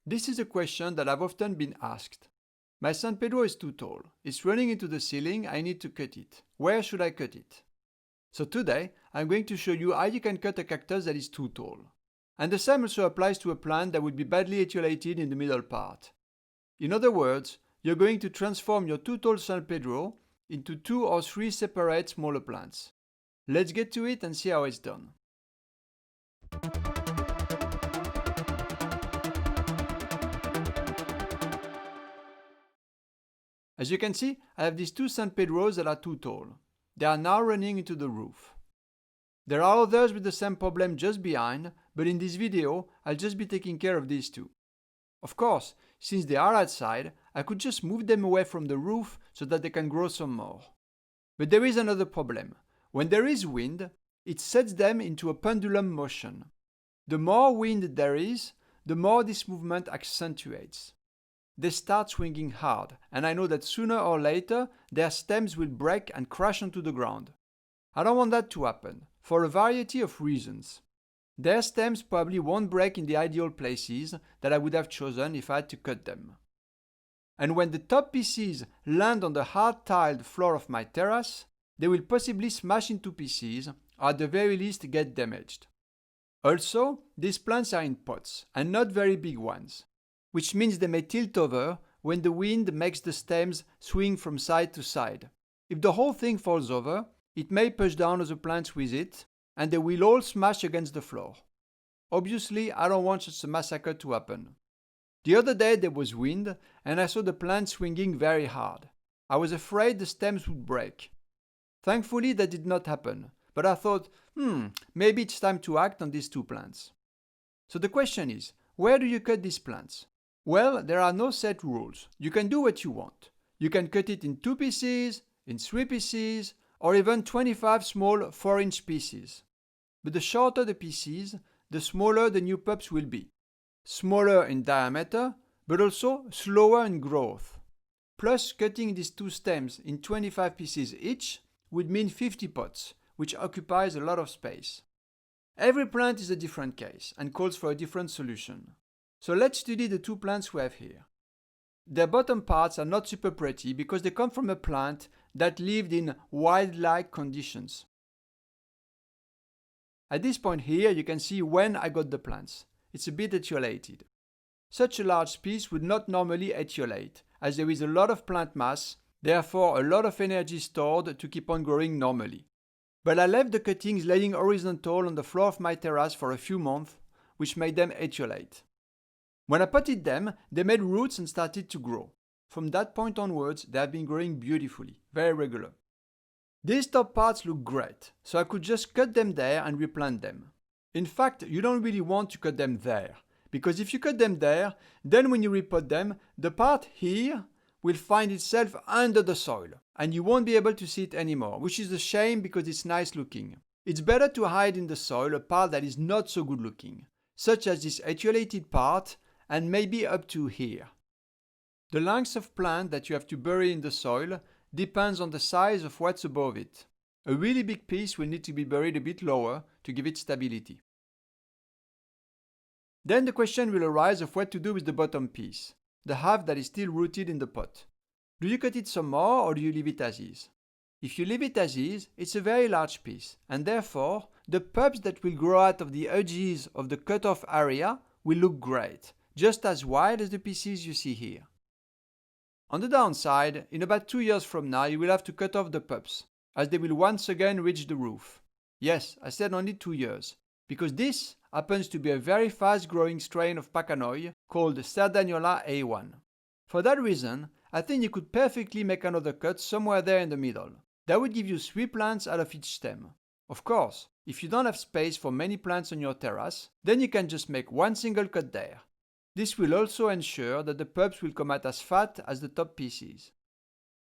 This is a question that I've often been asked. My San Pedro is too tall. It's running into the ceiling. I need to cut it. Where should I cut it? So today, I'm going to show you how you can cut a cactus that is too tall. And the same also applies to a plant that would be badly etiolated in the middle part. In other words, you're going to transform your too tall San Pedro into 2 or 3 separate smaller plants. Let's get to it and see how it's done. As you can see, I have these 2 San Pedros that are too tall. They are now running into the roof. There are others with the same problem just behind, but in this video, I'll just be taking care of these 2. Of course, since they are outside, I could just move them away from the roof so that they can grow some more. But there is another problem. When there is wind, it sets them into a pendulum motion. The more wind there is, the more this movement accentuates. They start swinging hard, and I know that sooner or later their stems will break and crash onto the ground. I don't want that to happen, for a variety of reasons. Their stems probably won't break in the ideal places that I would have chosen if I had to cut them. And when the top pieces land on the hard-tiled floor of my terrace, they will possibly smash into pieces, or at the very least get damaged. Also, these plants are in pots, and not very big ones, which means they may tilt over when the wind makes the stems swing from side to side. If the whole thing falls over, it may push down other plants with it, and they will all smash against the floor. Obviously, I don't want such a massacre to happen. The other day there was wind, and I saw the plants swinging very hard. I was afraid the stems would break. Thankfully, that did not happen, but I thought, maybe it's time to act on these 2 plants. So the question is, where do you cut these plants? Well, there are no set rules. You can do what you want. You can cut it in 2 pieces, in 3 pieces, or even 25 small 4-inch pieces. But the shorter the pieces, the smaller the new pups will be. Smaller in diameter, but also slower in growth. Plus, cutting these 2 stems in 25 pieces each would mean 50 pots, which occupies a lot of space. Every plant is a different case and calls for a different solution. So let's study the 2 plants we have here. Their bottom parts are not super pretty because they come from a plant that lived in wild-like conditions. At this point here, you can see when I got the plants. It's a bit etiolated. Such a large piece would not normally etiolate, as there is a lot of plant mass, therefore a lot of energy stored to keep on growing normally. But I left the cuttings laying horizontal on the floor of my terrace for a few months, which made them etiolate. When I potted them, they made roots and started to grow. From that point onwards, they have been growing beautifully, very regular. These top parts look great, so I could just cut them there and replant them. In fact, you don't really want to cut them there, because if you cut them there, then when you repot them, the part here will find itself under the soil, and you won't be able to see it anymore, which is a shame because it's nice looking. It's better to hide in the soil a part that is not so good looking, such as this etiolated part, and maybe up to here. The length of plant that you have to bury in the soil depends on the size of what's above it. A really big piece will need to be buried a bit lower to give it stability. Then the question will arise of what to do with the bottom piece, the half that is still rooted in the pot. Do you cut it some more or do you leave it as is? If you leave it as is, it's a very large piece, and therefore the pups that will grow out of the edges of the cut-off area will look great, just as wide as the pieces you see here. On the downside, in about 2 years from now you will have to cut off the pups, as they will once again reach the roof. Yes, I said only 2 years, because this happens to be a very fast-growing strain of Pacanoy called Sardagnola A1. For that reason, I think you could perfectly make another cut somewhere there in the middle. That would give you 3 plants out of each stem. Of course, if you don't have space for many plants on your terrace, then you can just make one single cut there. This will also ensure that the pups will come out as fat as the top pieces.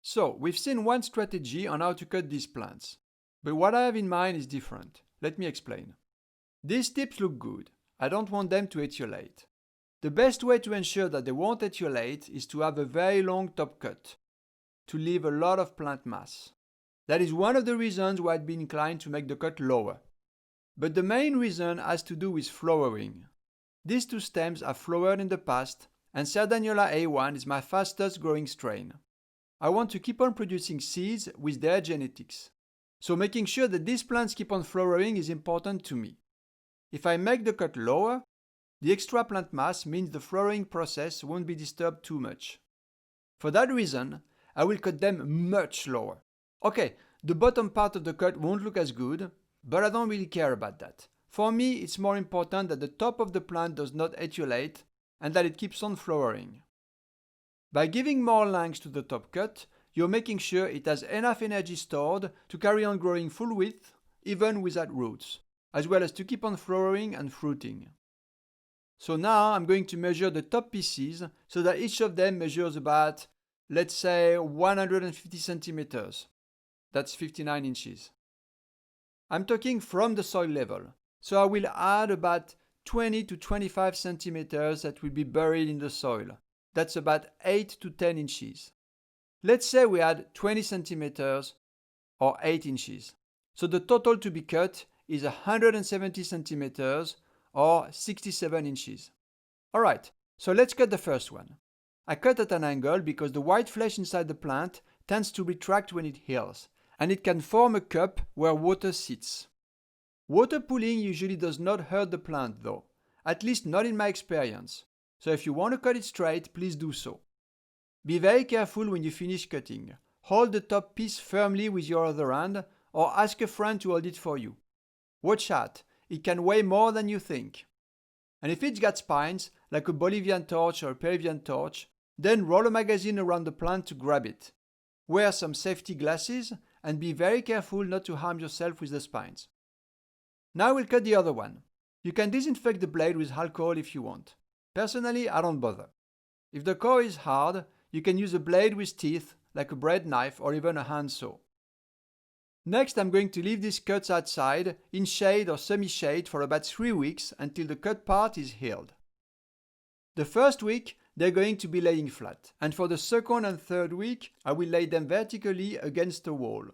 So, we've seen one strategy on how to cut these plants. But what I have in mind is different. Let me explain. These tips look good. I don't want them to etiolate. The best way to ensure that they won't etiolate is to have a very long top cut, to leave a lot of plant mass. That is one of the reasons why I'd be inclined to make the cut lower. But the main reason has to do with flowering. These two stems have flowered in the past, and Sardagnola A1 is my fastest growing strain. I want to keep on producing seeds with their genetics. So making sure that these plants keep on flowering is important to me. If I make the cut lower, the extra plant mass means the flowering process won't be disturbed too much. For that reason, I will cut them much lower. Okay, the bottom part of the cut won't look as good, but I don't really care about that. For me, it's more important that the top of the plant does not etiolate and that it keeps on flowering. By giving more length to the top cut, you're making sure it has enough energy stored to carry on growing full width, even without roots, as well as to keep on flowering and fruiting. So now I'm going to measure the top pieces so that each of them measures about, let's say, 150 centimeters. That's 59 inches. I'm talking from the soil level, so I will add about 20 to 25 centimeters that will be buried in the soil. That's about 8 to 10 inches. Let's say we add 20 centimeters or 8 inches. So the total to be cut is 170 centimeters or 67 inches. Alright, so let's cut the first one. I cut at an angle because the white flesh inside the plant tends to retract when it heals, and it can form a cup where water sits. Water pooling usually does not hurt the plant though, at least not in my experience. So if you want to cut it straight, please do so. Be very careful when you finish cutting. Hold the top piece firmly with your other hand or ask a friend to hold it for you. Watch out, it can weigh more than you think. And if it's got spines, like a Bolivian torch or a Peruvian torch, then roll a magazine around the plant to grab it. Wear some safety glasses and be very careful not to harm yourself with the spines. Now we'll cut the other one. You can disinfect the blade with alcohol if you want. Personally, I don't bother. If the core is hard, you can use a blade with teeth, like a bread knife or even a handsaw. Next, I'm going to leave these cuts outside, in shade or semi-shade for about 3 weeks until the cut part is healed. The first week, they're going to be laying flat, and for the second and third week, I will lay them vertically against a wall.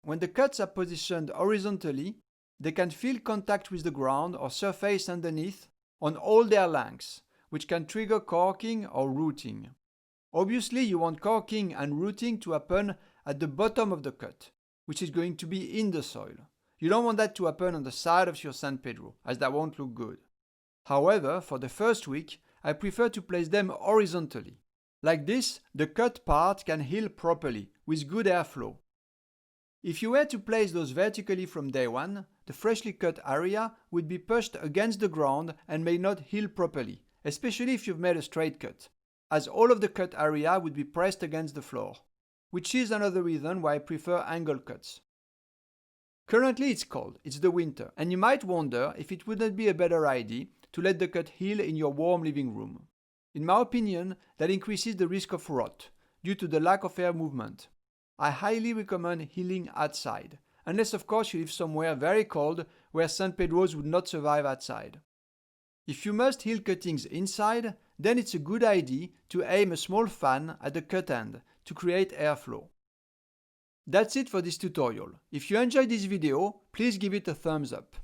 When the cuts are positioned horizontally, they can feel contact with the ground or surface underneath on all their lengths, which can trigger corking or rooting. Obviously, you want corking and rooting to happen at the bottom of the cut, which is going to be in the soil. You don't want that to happen on the side of your San Pedro, as that won't look good. However, for the first week, I prefer to place them horizontally. Like this, the cut part can heal properly, with good airflow. If you were to place those vertically from day one, the freshly cut area would be pushed against the ground and may not heal properly, especially if you've made a straight cut, as all of the cut area would be pressed against the floor, which is another reason why I prefer angle cuts. Currently it's cold, it's the winter, and you might wonder if it wouldn't be a better idea to let the cut heal in your warm living room. In my opinion, that increases the risk of rot, due to the lack of air movement. I highly recommend healing outside, unless of course you live somewhere very cold where San Pedros would not survive outside. If you must heal cuttings inside, then it's a good idea to aim a small fan at the cut end to create airflow. That's it for this tutorial. If you enjoyed this video, please give it a thumbs up.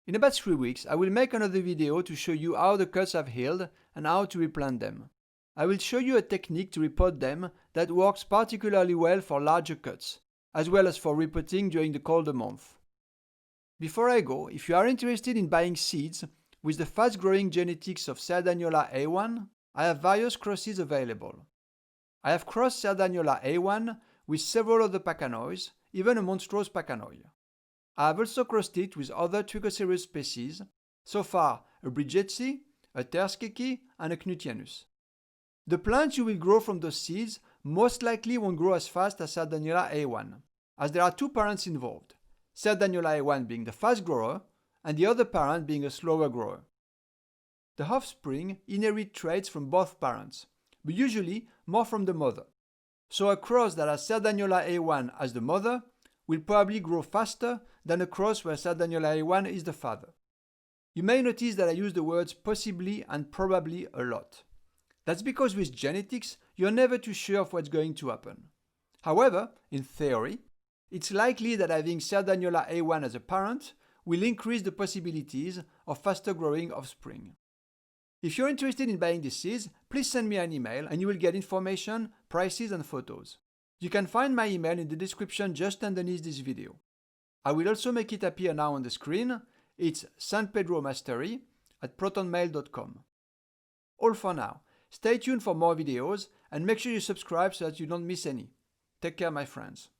In about 3 weeks, I will make another video to show you how the cuts have healed and how to replant them. I will show you a technique to repot them that works particularly well for larger cuts, as well as for repotting during the colder months. Before I go, if you are interested in buying seeds with the fast-growing genetics of Sardagnola A1, I have various crosses available. I have crossed Sardagnola A1 with several other pacanoids, even a monstrous pacanoid. I have also crossed it with other Trichocereus species, so far a Bridgetsi, a Terskeki, and a Knutianus. The plants you will grow from those seeds most likely won't grow as fast as Sardagnola A1, as there are two parents involved, Sardagnola A1 being the fast grower, and the other parent being a slower grower. The offspring inherit traits from both parents, but usually more from the mother. So a cross that has Sardagnola A1 as the mother will probably grow faster than a cross where Sardagnola A1 is the father. You may notice that I use the words possibly and probably a lot. That's because with genetics, you're never too sure of what's going to happen. However, in theory, it's likely that having Sardagnola A1 as a parent will increase the possibilities of faster growing offspring. If you're interested in buying these seeds, please send me an email and you will get information, prices, and photos. You can find my email in the description just underneath this video. I will also make it appear now on the screen. It's sanpedromastery@protonmail.com. All for now. Stay tuned for more videos and make sure you subscribe so that you don't miss any. Take care, my friends.